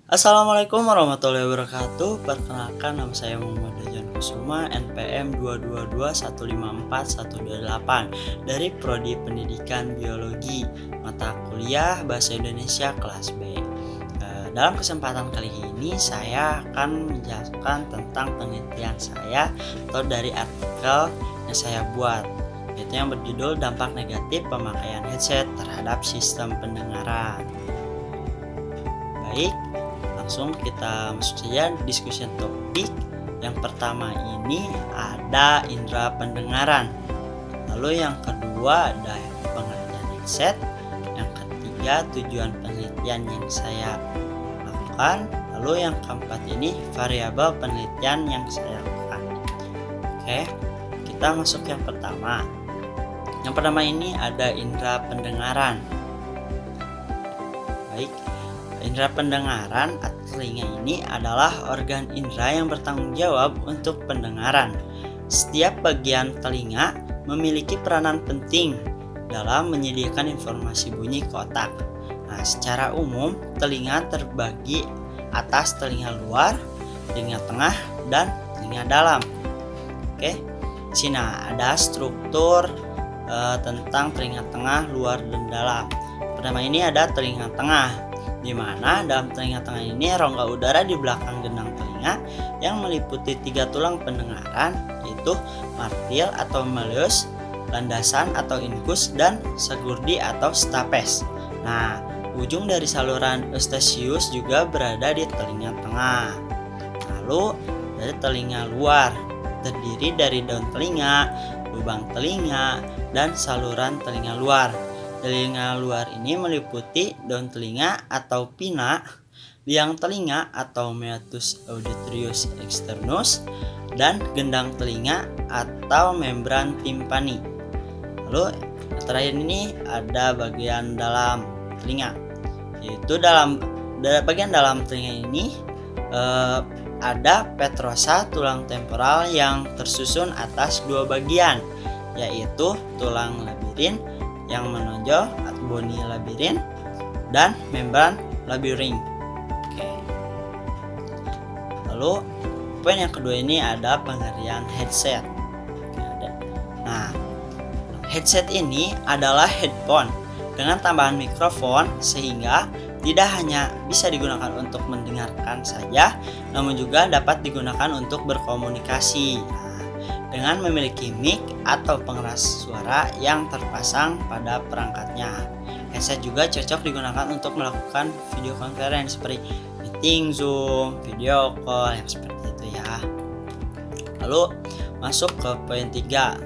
Assalamualaikum warahmatullahi wabarakatuh. Perkenalkan, nama saya Muhammad Dajan Kusuma, NPM 222154128 dari Prodi Pendidikan Biologi, mata kuliah Bahasa Indonesia kelas B. Dalam kesempatan kali ini saya akan menjelaskan tentang penelitian saya atau dari artikel yang saya buat, yaitu yang berjudul Dampak Negatif Pemakaian Headset Terhadap Sistem Pendengaran. Baik, langsung kita masuk saja diskusi topik. Yang pertama ini ada indera pendengaran, lalu yang kedua ada pengertian headset, yang ketiga tujuan penelitian yang saya lakukan, lalu yang keempat ini variabel penelitian yang saya lakukan. Oke, kita masuk yang pertama. Yang pertama ini ada indera pendengaran. Baik, indera pendengaran atau telinga ini adalah organ indera yang bertanggung jawab untuk pendengaran. Setiap bagian telinga memiliki peranan penting dalam menyediakan informasi bunyi ke otak. Nah, secara umum telinga terbagi atas telinga luar, telinga tengah, dan telinga dalam. Oke, sini ada struktur tentang telinga tengah, luar, dan dalam. Pertama ini ada telinga tengah, di mana dalam telinga tengah ini rongga udara di belakang gendang telinga yang meliputi 3 tulang pendengaran, yaitu martil atau malleus, landasan atau incus, dan segurdi atau stapes. Nah, ujung dari saluran eustachius juga berada di telinga tengah. Lalu dari telinga luar terdiri dari daun telinga, lubang telinga, dan saluran telinga luar. Telinga luar ini meliputi daun telinga atau pina, liang telinga atau meatus auditorius externus, dan gendang telinga atau membran timpani. Lalu terakhir ini ada bagian dalam telinga, yaitu bagian dalam telinga ini ada petrosa tulang temporal yang tersusun atas 2 bagian, yaitu tulang labirin yang menonjol atau boni labirin dan membran labirin. Oke. Lalu poin yang kedua ini ada pengertian headset. Nah, headset ini adalah headphone dengan tambahan mikrofon sehingga tidak hanya bisa digunakan untuk mendengarkan saja, namun juga dapat digunakan untuk berkomunikasi. Dengan memiliki mic atau pengeras suara yang terpasang pada perangkatnya. Headset juga cocok digunakan untuk melakukan video conference seperti meeting, Zoom, video call yang seperti itu ya. Lalu masuk ke poin 3,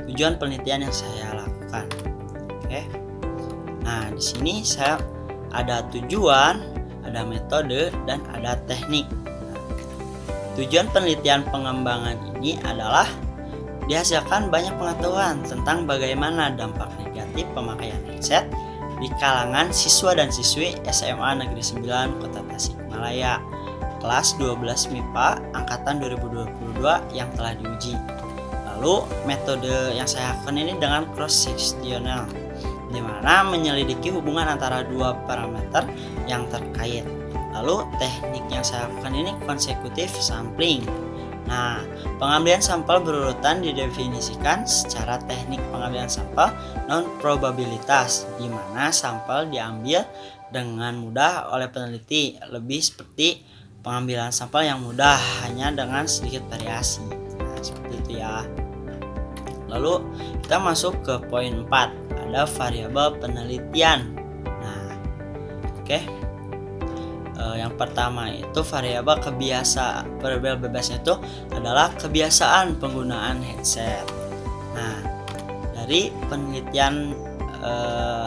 tujuan penelitian yang saya lakukan. Oke. Nah, di sini saya ada tujuan, ada metode, dan ada teknik. Tujuan penelitian pengembangan ini adalah dihasilkan banyak pengetahuan tentang bagaimana dampak negatif pemakaian headset di kalangan siswa dan siswi SMA Negeri 9 Kota Tasikmalaya kelas 12 MIPA angkatan 2022 yang telah diuji. Lalu metode yang saya lakukan ini dengan cross sectional, di mana menyelidiki hubungan antara 2 parameter yang terkait. Lalu teknik yang saya lakukan ini consecutive sampling. Nah, pengambilan sampel berurutan didefinisikan secara teknik pengambilan sampel non-probabilitas, di mana sampel diambil dengan mudah oleh peneliti, lebih seperti pengambilan sampel yang mudah hanya dengan sedikit variasi. Nah, seperti itu ya. Lalu kita masuk ke poin 4, ada variabel penelitian. Nah, oke. Yang pertama itu variabel bebasnya itu adalah kebiasaan penggunaan headset. Nah, dari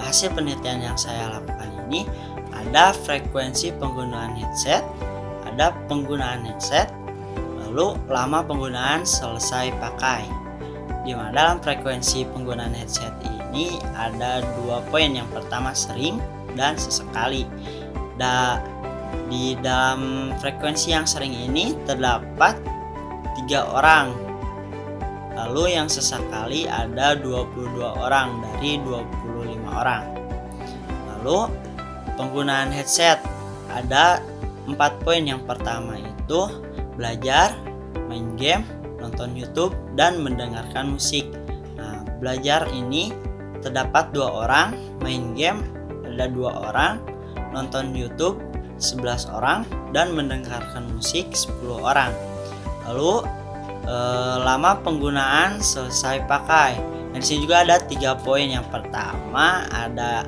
hasil penelitian yang saya lakukan ini ada frekuensi penggunaan headset, ada penggunaan headset, lalu lama penggunaan selesai pakai. Di mana dalam frekuensi penggunaan headset ini ada 2 poin. Yang pertama sering dan sesekali. Di dalam frekuensi yang sering ini terdapat 3 orang. Lalu yang sesekali ada 22 orang dari 25 orang. Lalu penggunaan headset ada 4 poin. Yang pertama itu belajar, main game, nonton YouTube, dan mendengarkan musik. Nah, belajar ini terdapat 2 orang, main game ada 2 orang, nonton YouTube 11 orang, dan mendengarkan musik 10 orang. Lalu lama penggunaan selesai pakai. Nah, di sini juga ada 3 poin. Yang pertama ada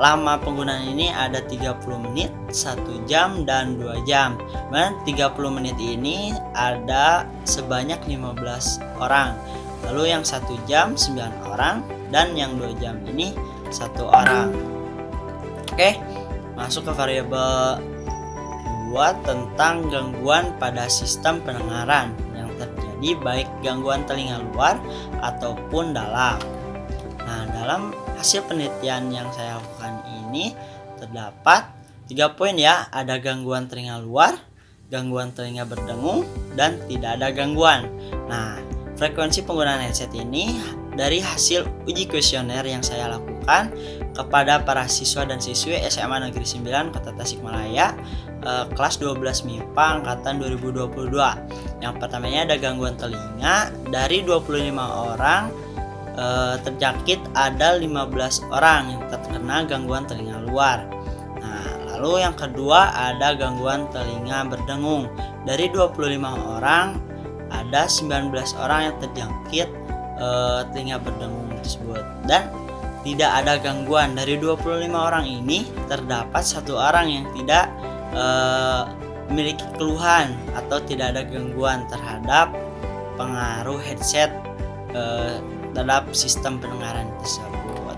lama penggunaan ini ada 30 menit, 1 jam, dan 2 jam. Dan 30 menit ini ada sebanyak 15 orang. Lalu yang 1 jam 9 orang, dan yang 2 jam ini 1 orang. Oke, masuk ke variabel 2 tentang gangguan pada sistem pendengaran yang terjadi baik gangguan telinga luar ataupun dalam. Nah, dalam hasil penelitian yang saya lakukan ini terdapat 3 poin ya, ada gangguan telinga luar, gangguan telinga berdengung, dan tidak ada gangguan. Nah, frekuensi penggunaan headset ini dari hasil uji kuesioner yang saya lakukan kepada para siswa dan siswi SMA Negeri 9 Kota Tasikmalaya kelas 12 MIPA angkatan 2022. Yang pertamanya ada gangguan telinga, dari 25 orang terjangkit ada 15 orang yang terkena gangguan telinga luar. Nah, lalu yang kedua ada gangguan telinga berdengung. Dari 25 orang ada 19 orang yang terjangkit telinga berdengung tersebut, dan tidak ada gangguan. Dari 25 orang ini terdapat 1 orang yang tidak memiliki keluhan atau tidak ada gangguan terhadap pengaruh headset terhadap sistem pendengaran tersebut.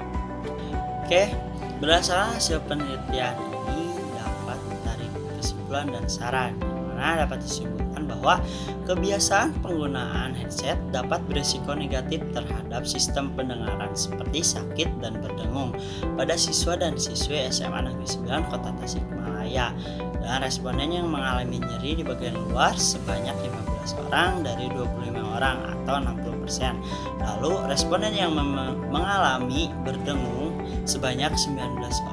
Oke, berdasarkan hasil penelitian ini dapat ditarik kesimpulan dan saran, di mana dapat disimpulkan bahwa kebiasaan penggunaan headset dapat berisiko negatif terhadap sistem pendengaran seperti sakit dan berdengung pada siswa dan siswi SMA Negeri 9 Kota Tasikmalaya, dan responden yang mengalami nyeri di bagian luar sebanyak 15 orang dari 25 orang atau 60%. Lalu responden yang mengalami berdengung sebanyak 19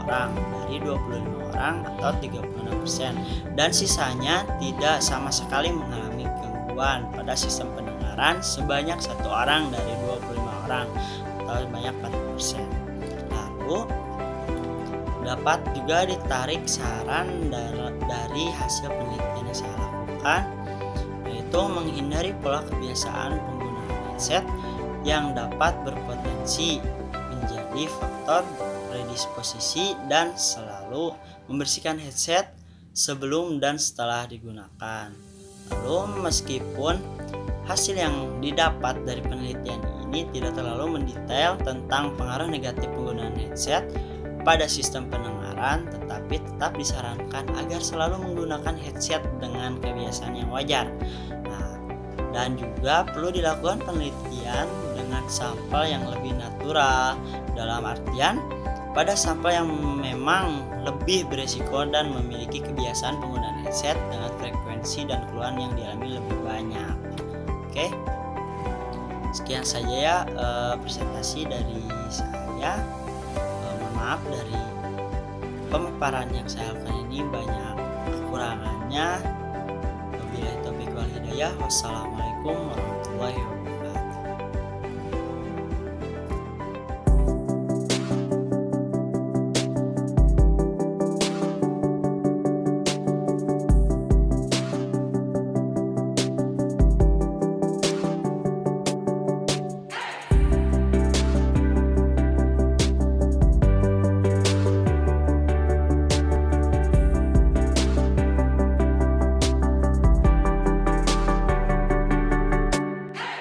orang dari 25 orang atau 36%, dan sisanya tidak sama sekali mengalami gangguan pada sistem pendengaran sebanyak 1 orang dari 25 orang atau sebanyak 40%. Lalu dapat juga ditarik saran dari hasil penelitian yang saya lakukan, yaitu menghindari pola kebiasaan penggunaan headset yang dapat berpotensi menjadi faktor predisposisi, dan selalu membersihkan headset sebelum dan setelah digunakan. Lalu meskipun hasil yang didapat dari penelitian ini tidak terlalu mendetail tentang pengaruh negatif penggunaan headset pada sistem pendengaran, tetapi tetap disarankan agar selalu menggunakan headset dengan kebiasaan yang wajar. Nah, dan juga perlu dilakukan penelitian dengan sampel yang lebih natural, dalam artian pada sampel yang memang lebih beresiko dan memiliki kebiasaan penggunaan headset dengan frekuensi dan keluhan yang dialami lebih banyak. Oke, sekian saja ya presentasi dari saya. Mohon maaf dari pemaparan yang saya lakukan ini banyak kekurangannya. Wabillahi taufiq wal hidayah. Wassalamualaikum warahmatullahi wabarakatuh.